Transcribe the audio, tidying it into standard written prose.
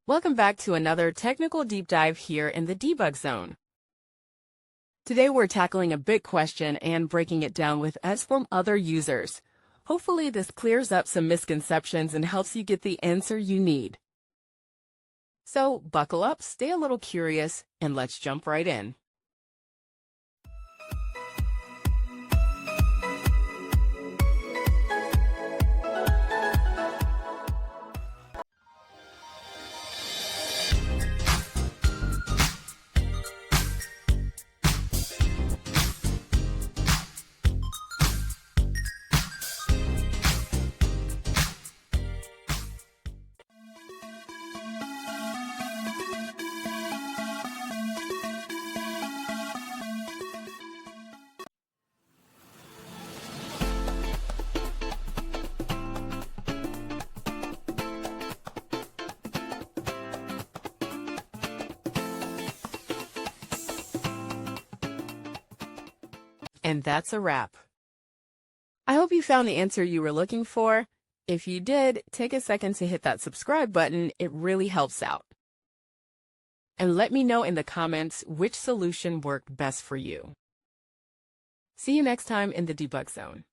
Welcome back to another technical deep dive here in the debug zone. Today we're tackling a big question and breaking it down with us from other users. Hopefully this clears up some misconceptions and helps you get the answer you need. So buckle up, stay a little curious, and let's jump right in. And that's a wrap. I hope you found the answer you were looking for. If you did, take a second to hit that subscribe button. It really helps out. And let me know in the comments which solution worked best for you. See you next time in the debug zone.